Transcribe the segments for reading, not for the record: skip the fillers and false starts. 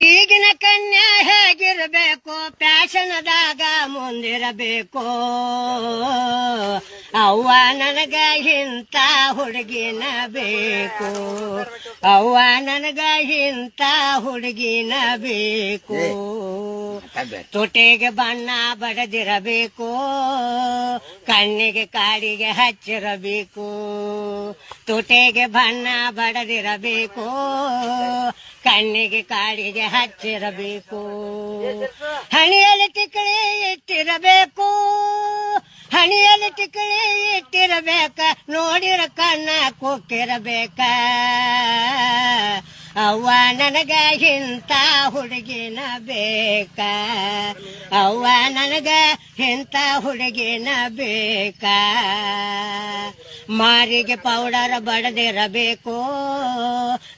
ಈಗಿನ ಕನ್ಯಾ ಹೇಗಿರಬೇಕು ಪ್ಯಾಶನದಾಗ ಮುಂದಿರಬೇಕು ಅವ್ವ ನನಗ ಇಂಥ ಹುಡುಗಿನ ಬೇಕು ಅವ್ವ ನನಗ ಇಂಥ ಹುಡುಗಿನ ಬೇಕು ತುಟಿಗೆ ಬಣ್ಣ ಬಡದಿರಬೇಕು ಕಣ್ಣಿಗೆ ಕಾಡಿಗೆ ಹಚ್ಚಿರಬೇಕು ತುಟಿಗೆ ಬಣ್ಣ ಬಡದಿರಬೇಕು ಕಣ್ಣಿಗೆ ಕಾಡಿಗೆ ಹಚ್ಚಿರಬೇಕು ಹಣಿಯಲ್ಲಿ ಟಿಕಳಿ ಇಟ್ಟಿರಬೇಕು ಹಣಿಯಲ್ಲಿ ಟಿಕಳಿ ಇಟ್ಟಿರಬೇಕ ನೋಡಿರ ಕಣ್ಣ ಕುಕ್ಕಿರಬೇಕ ಅವ್ವ ನನಗ ಇಂಥ ಹುಡುಗಿನ ಬೇಕ ಅವ್ವ ನನಗ ಇಂಥ ಹುಡುಗಿನ ಬೇಕ ಮಾರಿಗೆ ಪೌಡರ್ ಬಡದಿರಬೇಕು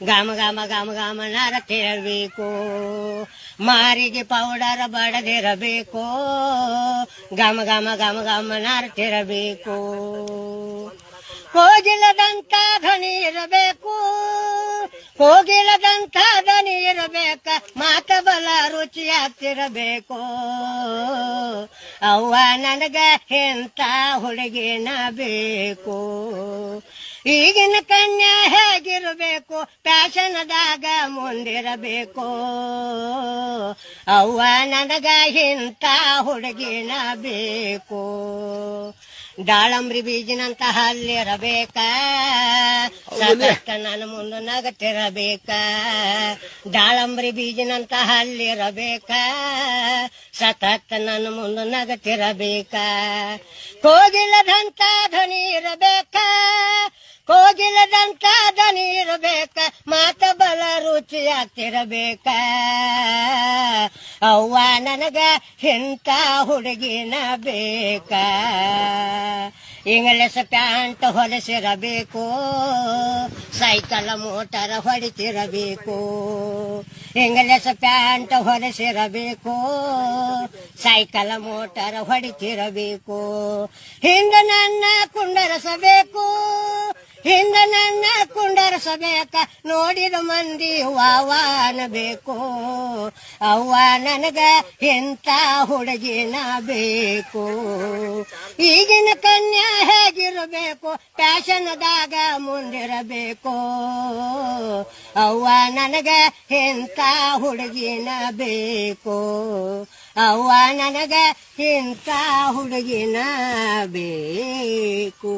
ಗಮ ಗಮ ಗಮ ಗಮ ನರತಿರಬೇಕು ಮಾರಿಗೆ ಪೌಡರ್ ಬಡದಿರಬೇಕು ಗಮ ಗಮ ಗಮ ಗಮ ನರತಿರಬೇಕು ಕೋಗಿಲದಂತ ಧ್ವನಿ ಇರಬೇಕು ಕೋಗಿಲದಂತ ಧ್ವನಿ ಇರಬೇಕ ಮಾತ ಬಲ ರುಚಿಯಾಗ್ತಿರಬೇಕು ಅವ್ವ ನನಗ ಇಂಥ ಹುಡುಗಿನ ಬೇಕು ಈಗಿನ ಕನ್ಯಾ ಹೇಗಿರಬೇಕು ಪ್ಯಾಶನದಾಗ ಮುಂದಿರಬೇಕು ಅವ್ವ ನನಗ ಇಂಥ ಹುಡುಗಿನ ಬೇಕು ದಾಳಂಬ್ರಿ ಬೀಜಿನಂತ ಹಲ್ಲಿರಬೇಕ ಸತತ ನನ್ನ ಮುಂದೆ ನಗತಿರಬೇಕ ದಾಳಂಬ್ರಿ ಬೀಜಿನಂತ ಹಲ್ಲಿರಬೇಕ ಸತತ ನನ್ನ ಮುಂದೆ ನಗತಿರಬೇಕ ಕೋಗಿಲದಂತ ಧ್ವನಿ ಇರಬೇಕ ಕೋಗಿಲದಂತ ಧ್ವನಿ ಇರಬೇಕ ಮಾತ ಬಲ ರುಚಿಯಾಗ್ತಿರಬೇಕ ಅವ್ವ ನನಗ ಇಂಥ ಹುಡುಗಿನ ಬೇಕ ಇಂಗ್ಲಿಷ್ ಪ್ಯಾಂಟ್ ಹೊಲಿಸಿರಬೇಕು ಸೈಕಲ್ ಮೋಟರ್ ಹೊಡಿತಿರಬೇಕು ಇಂಗ್ಲಿಷ್ ಪ್ಯಾಂಟ್ ಹೊಲಿಸಿರಬೇಕು ಸೈಕಲ್ ಮೋಟರ್ ಹೊಡಿತಿರಬೇಕು ಹಿಂದೆ ನನ್ನ ಕುಂಡರಸಬೇಕು ಹಿಂದೆ ನನ್ನ ಕುಂಡರಸಬೇಕ ನೋಡಿದ ಮಂದಿ ವಾವಾನಬೇಕು ಅವ್ವ ನನಗ ಇಂಥ ಹುಡುಗಿನ ಬೇಕು ಈಗಿನ ಕನ್ಯಾ ಹೇಗಿರಬೇಕು ಪ್ಯಾಶನದಾಗ ಮುಂದಿರಬೇಕು ಅವ್ವ ನನಗ ಇಂಥ ಹುಡುಗಿನ ಬೇಕು ಅವ್ವ ನನಗ ಇಂಥ ಹುಡುಗಿನ ಬೇಕು.